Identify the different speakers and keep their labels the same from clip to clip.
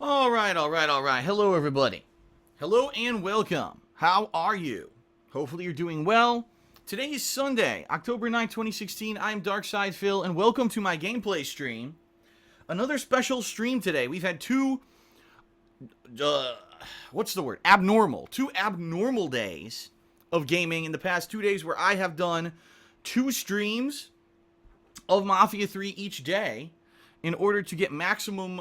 Speaker 1: All right. Hello, everybody. Hello and welcome. How are you? Hopefully you're doing well. Today is Sunday, October 9th, 2016. I'm Darkside Phil, and welcome to my gameplay stream. Another special stream today. We've had two, two abnormal days of gaming in the past 2 days where I have done 2 streams of Mafia 3 each day in order to get maximum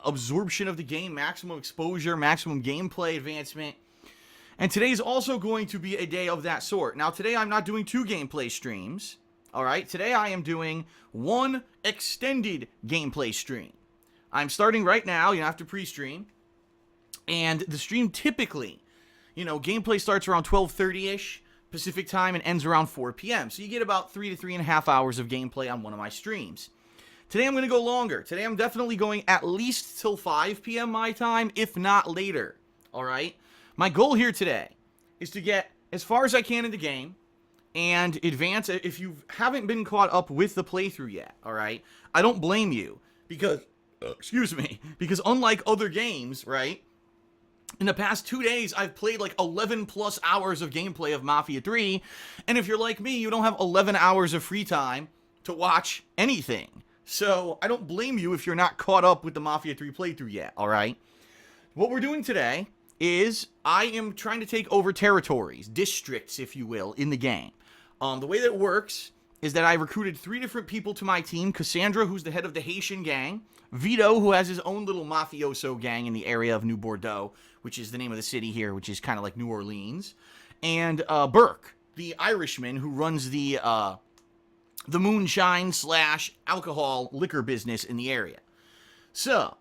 Speaker 1: absorption of the game, maximum exposure, maximum gameplay advancement. And today is also going to be a day of that sort. Now, today I'm not doing 2 gameplay streams, alright? Today I am doing 1 extended gameplay stream. I'm starting right now, after pre-stream. And the stream typically, gameplay starts around 12:30-ish Pacific time and ends around 4 p.m. So you get about 3 to 3.5 hours of gameplay on one of my streams. Today I'm going to go longer. Today I'm definitely going at least till 5 p.m. my time, if not later. Alright? My goal here today is to get as far as I can in the game and advance. If you haven't been caught up with the playthrough yet, alright? I don't blame you because, because unlike other games, right? In the past 2 days, I've played like 11 plus hours of gameplay of Mafia 3, and if you're like me, you don't have 11 hours of free time to watch anything. So, I don't blame you if you're not caught up with the Mafia 3 playthrough yet, alright? What we're doing today is I am trying to take over territories, districts, if you will, in the game. The way that it works is that I recruited 3 different people to my team. Cassandra, who's the head of the Haitian gang. Vito, who has his own little mafioso gang in the area of New Bordeaux, which is the name of the city here, which is kind of like New Orleans. And Burke, the Irishman who runs the moonshine / alcohol liquor business in the area. So,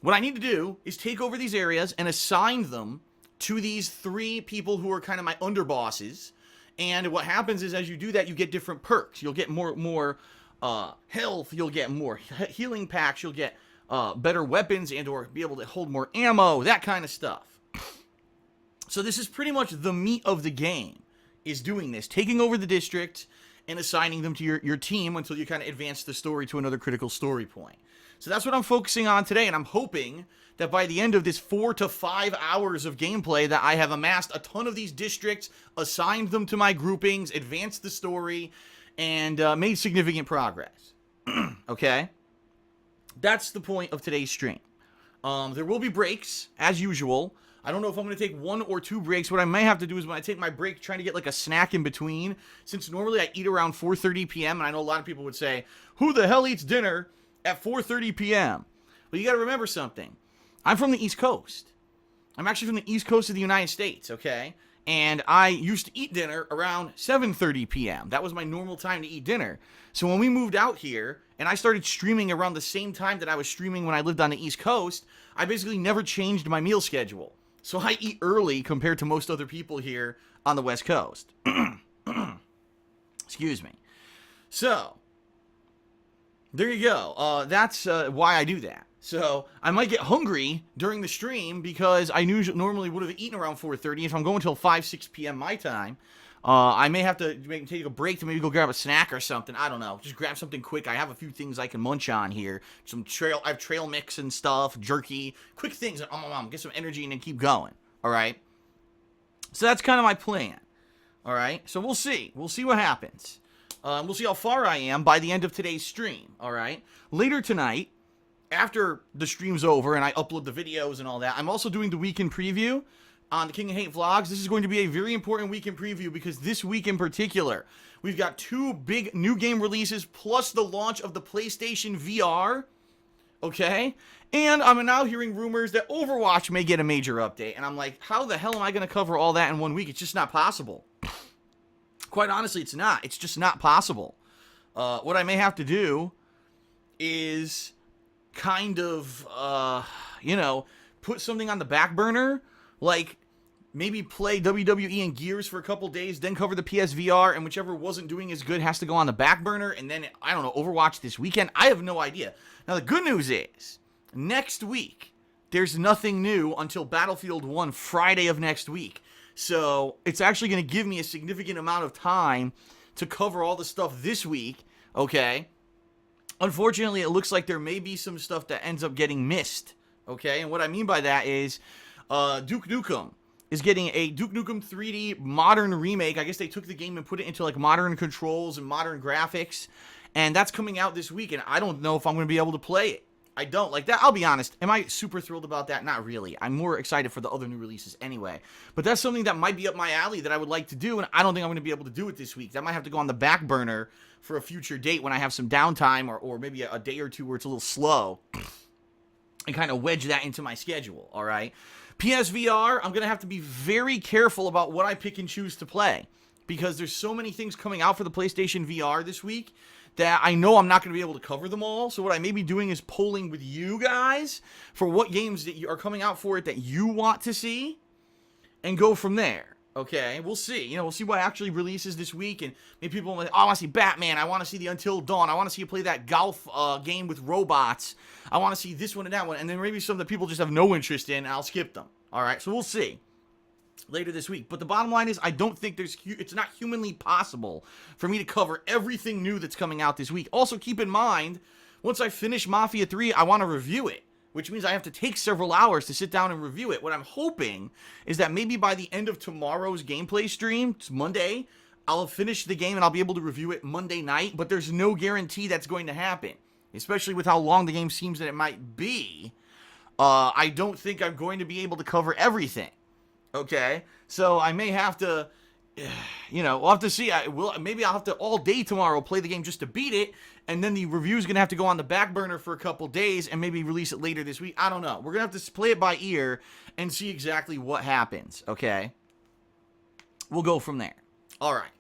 Speaker 1: what I need to do is take over these areas and assign them to these 3 people who are kind of my underbosses. And what happens is, as you do that, you get different perks. You'll get more health, you'll get more healing packs, you'll get better weapons and or be able to hold more ammo, that kind of stuff. So this is pretty much the meat of the game, is doing this, taking over the district and assigning them to your team until you kind of advance the story to another critical story point. So that's what I'm focusing on today, and I'm hoping that by the end of this 4 to 5 hours of gameplay that I have amassed a ton of these districts, assigned them to my groupings, advanced the story, and made significant progress. Okay? That's the point of today's stream. There will be breaks, as usual. I don't know if I'm going to take 1 or 2 breaks. What I may have to do is when I take my break, trying to get like a snack in between. Since normally I eat around 4:30 p.m., and I know a lot of people would say, who the hell eats dinner at 4:30 p.m.? Well, you got to remember something. I'm from the East Coast. I'm actually from the East Coast of the United States, okay? And I used to eat dinner around 7:30 p.m. That was my normal time to eat dinner. So when we moved out here, and I started streaming around the same time that I was streaming when I lived on the East Coast, I basically never changed my meal schedule. So I eat early compared to most other people here on the West Coast. Excuse me. So, there you go. That's why I do that. So, I might get hungry during the stream because I normally would have eaten around 4:30. If I'm going until 5, 6 p.m. my time, I may have to take a break to maybe go grab a snack or something. I don't know. Just grab something quick. I have a few things I can munch on here. I have trail mix and stuff, jerky, quick things. Get some energy and then keep going. All right. So that's kind of my plan. All right. So we'll see. We'll see what happens. We'll see how far I am by the end of today's stream. All right. Later tonight, after the stream's over and I upload the videos and all that, I'm also doing the weekend preview on the King of Hate Vlogs. This is going to be a very important weekend preview because this week in particular, we've got 2 big new game releases plus the launch of the PlayStation VR, okay? And I'm now hearing rumors that Overwatch may get a major update, and I'm like, how the hell am I going to cover all that in 1 week? It's just not possible. Quite honestly, it's not. It's just not possible. What I may have to do is kind of, put something on the back burner. Like, maybe play WWE and Gears for a couple days, then cover the PSVR, and whichever wasn't doing as good has to go on the back burner, and then, I don't know, Overwatch this weekend. I have no idea. Now, the good news is, next week, there's nothing new until Battlefield 1 Friday of next week. So, it's actually going to give me a significant amount of time to cover all the stuff this week, okay? Unfortunately, it looks like there may be some stuff that ends up getting missed okay? And what I mean by that is Duke Nukem is getting a Duke Nukem 3D modern remake. I guess they took the game and put it into like modern controls and modern graphics, and that's coming out this week, and I don't know if I'm going to be able to play it. I don't like that. I'll be honest. Am I super thrilled about that? Not really. I'm more excited for the other new releases anyway. But that's something that might be up my alley that I would like to do, and I don't think I'm going to be able to do it this week. That might have to go on the back burner for a future date when I have some downtime or maybe a day or two where it's a little slow and kind of wedge that into my schedule, all right? PSVR, I'm going to have to be very careful about what I pick and choose to play because there's so many things coming out for the PlayStation VR this week that I know I'm not going to be able to cover them all. So what I may be doing is polling with you guys for what games that are coming out for it that you want to see and go from there. Okay, we'll see. We'll see what actually releases this week, and maybe people will be like, oh, I want to see Batman, I want to see the Until Dawn, I want to see you play that golf game with robots, I want to see this one and that one, and then maybe some that people just have no interest in, and I'll skip them. All right, so we'll see later this week. But the bottom line is, I don't think it's not humanly possible for me to cover everything new that's coming out this week. Also, keep in mind, once I finish Mafia 3, I want to review it, which means I have to take several hours to sit down and review it. What I'm hoping is that maybe by the end of tomorrow's gameplay stream, it's Monday, I'll have finished the game and I'll be able to review it Monday night, but there's no guarantee that's going to happen, especially with how long the game seems that it might be. I don't think I'm going to be able to cover everything, okay? So I may have to, we'll have to see. Maybe I'll have to all day tomorrow play the game just to beat it, and then the review's going to have to go on the back burner for a couple days and maybe release it later this week. I don't know. We're going to have to play it by ear and see exactly what happens, okay? We'll go from there. All right.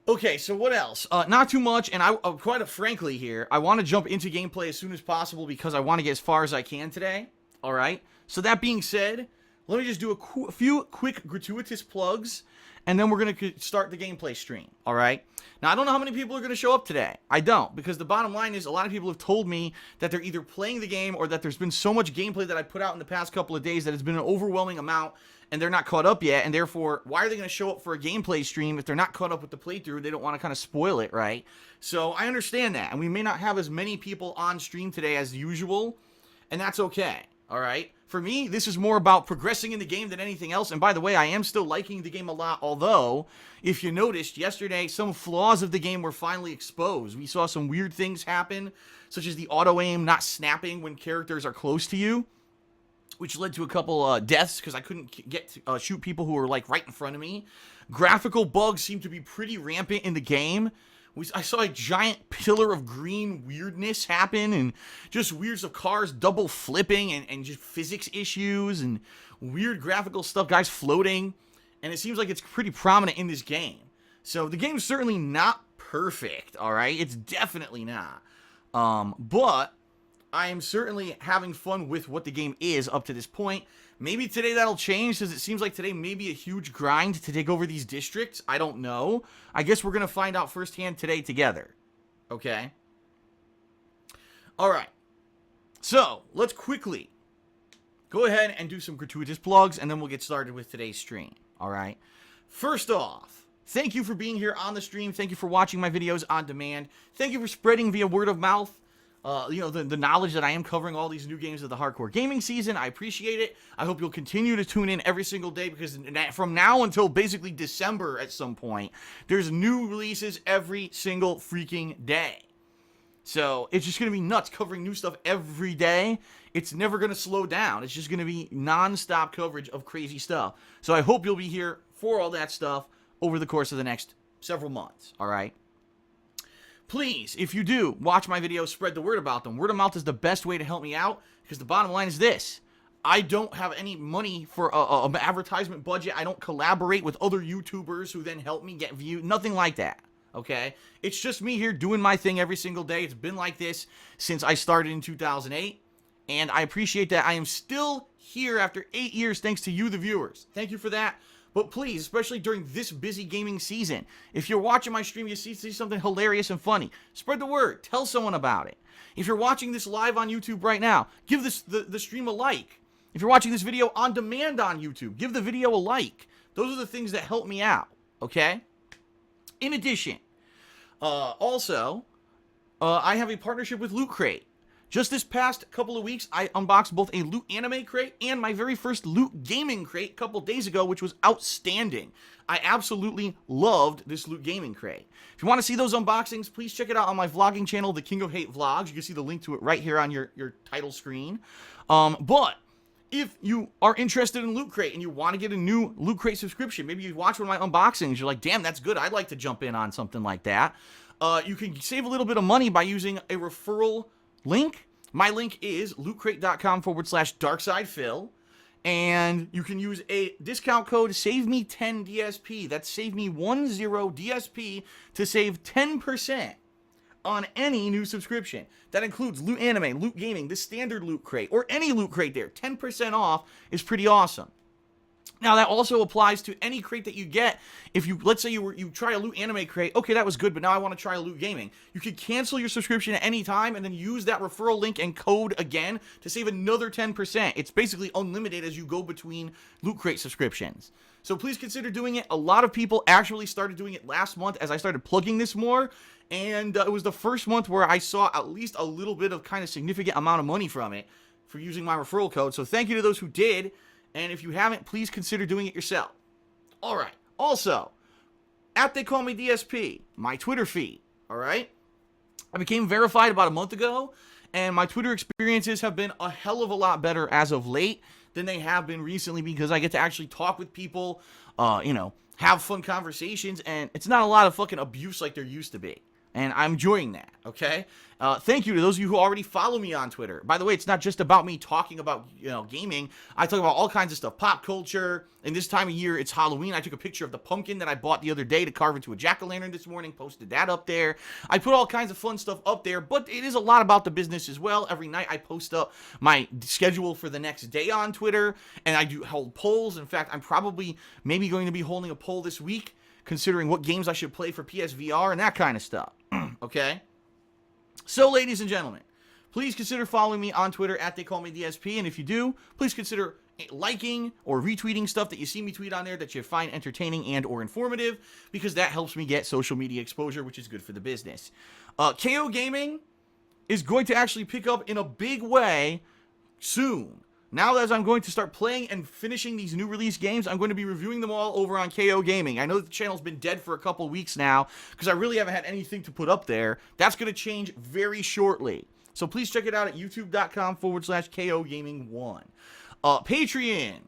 Speaker 1: Okay, so what else? Not too much, and quite frankly here, I want to jump into gameplay as soon as possible because I want to get as far as I can today, all right? So that being said, let me just do a few quick gratuitous plugs, and then we're going to start the gameplay stream, all right? Now, I don't know how many people are going to show up today. I don't, because the bottom line is a lot of people have told me that they're either playing the game or that there's been so much gameplay that I put out in the past couple of days that it's been an overwhelming amount, and they're not caught up yet, and therefore, why are they going to show up for a gameplay stream if they're not caught up with the playthrough? They don't want to kind of spoil it, right? So I understand that, and we may not have as many people on stream today as usual, and that's okay, all right? For me, this is more about progressing in the game than anything else. And by the way, I am still liking the game a lot, although, if you noticed, yesterday, some flaws of the game were finally exposed. We saw some weird things happen, such as the auto-aim not snapping when characters are close to you, which led to a couple deaths because I couldn't get to shoot people who were, like, right in front of me. Graphical bugs seem to be pretty rampant in the game. I saw a giant pillar of green weirdness happen, and just weirds of cars double flipping, and just physics issues, and weird graphical stuff, guys floating, and it seems like it's pretty prominent in this game. So the game's certainly not perfect, alright? It's definitely not. But I am certainly having fun with what the game is up to this point. Maybe today that'll change, because it seems like today may be a huge grind to take over these districts. I don't know. I guess we're going to find out firsthand today together. Okay? Alright. So, let's quickly go ahead and do some gratuitous plugs, and then we'll get started with today's stream. Alright? First off, thank you for being here on the stream. Thank you for watching my videos on demand. Thank you for spreading via word of mouth. The knowledge that I am covering all these new games of the hardcore gaming season. I appreciate it. I hope you'll continue to tune in every single day, because from now until basically December at some point, there's new releases every single freaking day. So it's just going to be nuts covering new stuff every day. It's never going to slow down. It's just going to be non-stop coverage of crazy stuff. So I hope you'll be here for all that stuff over the course of the next several months. All right? Please, if you do watch my videos, spread the word about them. Word of mouth is the best way to help me out, because the bottom line is this. I don't have any money for an advertisement budget. I don't collaborate with other YouTubers who then help me get views. Nothing like that, okay? It's just me here doing my thing every single day. It's been like this since I started in 2008, and I appreciate that I am still here after 8 years thanks to you, the viewers. Thank you for that. But please, especially during this busy gaming season, if you're watching my stream, you see something hilarious and funny, spread the word. Tell someone about it. If you're watching this live on YouTube right now, give the stream a like. If you're watching this video on demand on YouTube, give the video a like. Those are the things that help me out, okay? In addition, I have a partnership with Loot Crate. Just this past couple of weeks, I unboxed both a Loot Anime crate and my very first Loot Gaming crate a couple days ago, which was outstanding. I absolutely loved this Loot Gaming crate. If you want to see those unboxings, please check it out on my vlogging channel, The King of Hate Vlogs. You can see the link to it right here on your title screen. But if you are interested in Loot Crate and you want to get a new Loot Crate subscription, maybe you watch one of my unboxings, you're like, damn, that's good, I'd like to jump in on something like that. You can save a little bit of money by using a referral link. My link is lootcrate.com/darksidephil. And you can use a discount code SAVEME10DSP. That's SAVEME10 DSP to save 10% on any new subscription. That includes Loot Anime, Loot Gaming, the standard Loot Crate, or any Loot Crate there. 10% off is pretty awesome. Now, that also applies to any crate that you get. If you, let's say you try a Loot Anime crate, okay, that was good, but now I want to try a Loot Gaming. You could cancel your subscription at any time and then use that referral link and code again to save another 10%. It's basically unlimited as you go between Loot Crate subscriptions. So please consider doing it. A lot of people actually started doing it last month as I started plugging this more. And it was the first month where I saw at least a little bit of kind of significant amount of money from it for using my referral code. So thank you to those who did. And if you haven't, please consider doing it yourself. All right. Also, @They Call Me DSP, my Twitter feed. All right. I became verified about a month ago, and my Twitter experiences have been a hell of a lot better as of late than they have been recently because I get to actually talk with people, have fun conversations, and it's not a lot of fucking abuse like there used to be. And I'm enjoying that, okay? Thank you to those of you who already follow me on Twitter. By the way, it's not just about me talking about, gaming. I talk about all kinds of stuff, pop culture. And this time of year, it's Halloween. I took a picture of the pumpkin that I bought the other day to carve into a jack-o'-lantern this morning, posted that up there. I put all kinds of fun stuff up there, but it is a lot about the business as well. Every night I post up my schedule for the next day on Twitter, and I do hold polls. In fact, I'm probably maybe going to be holding a poll this week, considering what games I should play for PSVR and that kind of stuff. Okay? So, ladies and gentlemen, please consider following me on Twitter @They Call Me DSP, and if you do, please consider liking or retweeting stuff that you see me tweet on there that you find entertaining and or informative, because that helps me get social media exposure, which is good for the business. KO Gaming is going to actually pick up in a big way soon. Now, as I'm going to start playing and finishing these new release games, I'm going to be reviewing them all over on KO Gaming. I know that the channel's been dead for a couple weeks now because I really haven't had anything to put up there. That's going to change very shortly. So please check it out at youtube.com/KO Gaming 1. Patreon.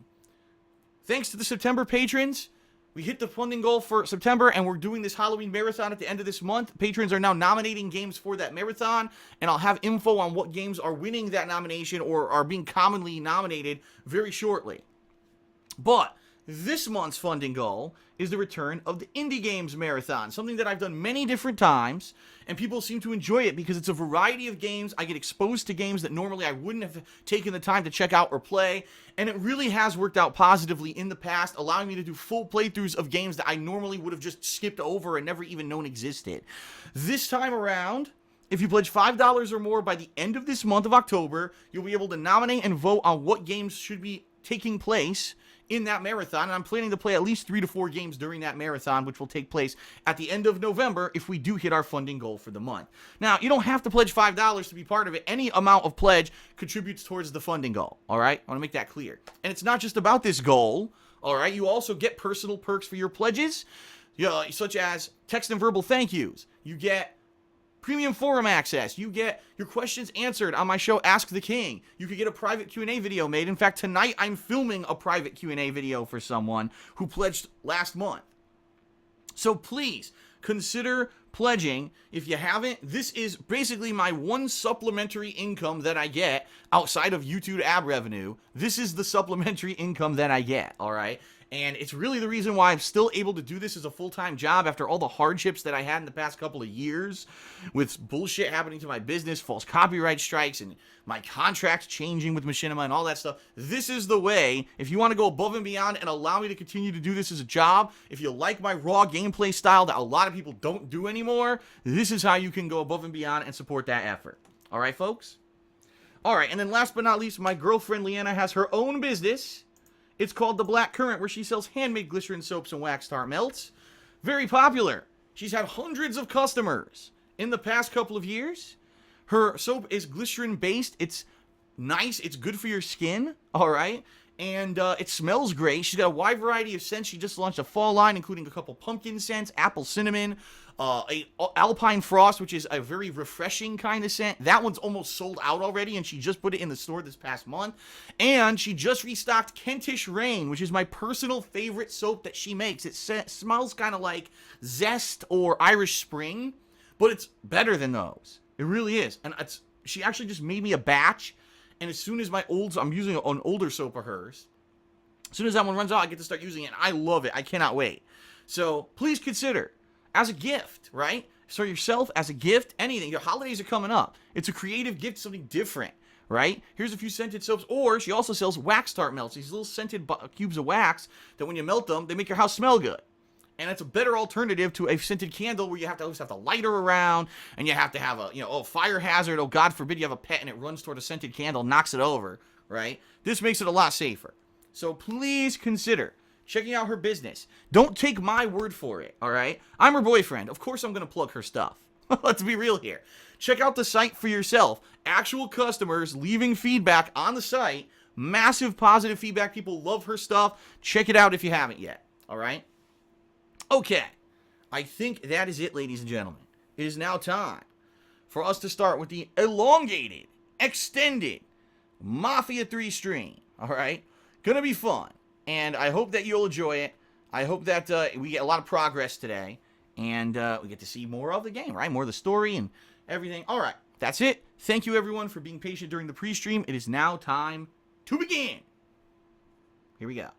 Speaker 1: Thanks to the September patrons, we hit the funding goal for September, and we're doing this Halloween marathon at the end of this month. Patrons are now nominating games for that marathon, and I'll have info on what games are winning that nomination or are being commonly nominated very shortly. But this month's funding goal is the return of the Indie Games Marathon, something that I've done many different times, and people seem to enjoy it because it's a variety of games. I get exposed to games that normally I wouldn't have taken the time to check out or play, and it really has worked out positively in the past, allowing me to do full playthroughs of games that I normally would have just skipped over and never even known existed. This time around, if you pledge $5 or more by the end of this month of October, you'll be able to nominate and vote on what games should be taking place in that marathon, and I'm planning to play at least 3 to 4 games during that marathon, which will take place at the end of November if we do hit our funding goal for the month. Now, you don't have to pledge $5 to be part of it. Any amount of pledge contributes towards the funding goal, all right? I want to make that clear. And it's not just about this goal, all right? You also get personal perks for your pledges, such as text and verbal thank yous. You get premium forum access. You get your questions answered on my show, Ask the King. You could get a private Q&A video made. In fact, tonight I'm filming a private Q&A video for someone who pledged last month. So please consider pledging. If you haven't, this is basically my one supplementary income that I get outside of YouTube ad revenue. This is the supplementary income that I get, all right? And it's really the reason why I'm still able to do this as a full-time job after all the hardships that I had in the past couple of years with bullshit happening to my business, false copyright strikes, and my contracts changing with Machinima and all that stuff. This is the way, if you want to go above and beyond and allow me to continue to do this as a job, if you like my raw gameplay style that a lot of people don't do anymore, this is how you can go above and beyond and support that effort. All right, folks? All right, and then last but not least, my girlfriend Leanna has her own business. It's called The Black Currant, where she sells handmade glycerin soaps and wax tart melts. Very popular. She's had hundreds of customers in the past couple of years. Her soap is glycerin-based. It's nice. It's good for your skin, all right? And it smells great. She's got a wide variety of scents. She just launched a fall line, including a couple pumpkin scents, apple cinnamon, a alpine frost, which is a very refreshing kind of scent. That one's almost sold out already, and she just put it in the store this past month. And she just restocked Kentish Rain, which is my personal favorite soap that she makes. It smells kind of like Zest or Irish Spring, but it's better than those. It really is. And she actually just made me a batch. And as soon as I'm using an older soap of hers, as soon as that one runs out, I get to start using it. And I love it. I cannot wait. So please consider, as a gift, right? So yourself, as a gift, anything. Your holidays are coming up. It's a creative gift, something different, right? Here's a few scented soaps. Or she also sells wax tart melts. These little scented cubes of wax that when you melt them, they make your house smell good. And it's a better alternative to a scented candle where you have to always have to light her around, and you have to have a fire hazard. Oh, God forbid you have a pet and it runs toward a scented candle, knocks it over, right? This makes it a lot safer. So please consider checking out her business. Don't take my word for it, all right? I'm her boyfriend. Of course I'm going to plug her stuff. Let's be real here. Check out the site for yourself. Actual customers leaving feedback on the site. Massive positive feedback. People love her stuff. Check it out if you haven't yet, all right? Okay, I think that is it, ladies and gentlemen. It is now time for us to start with the elongated, extended Mafia 3 stream, all right? Gonna be fun, and I hope that you'll enjoy it. I hope that we get a lot of progress today, and we get to see more of the game, right? More of the story and everything. All right, that's it. Thank you, everyone, for being patient during the pre-stream. It is now time to begin. Here we go.